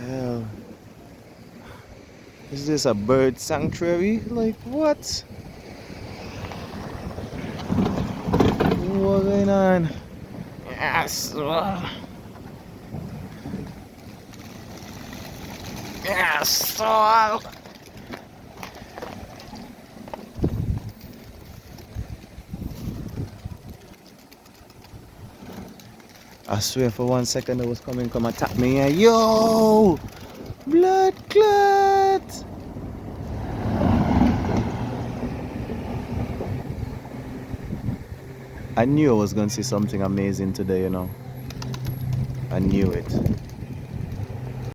hell? Is this a bird sanctuary? Like what? What's going on? Yes. Yes. I swear for 1 second it was coming come attack me. Yeah. Yo! Blood clot! I knew I was gonna see something amazing today, you know. I knew it.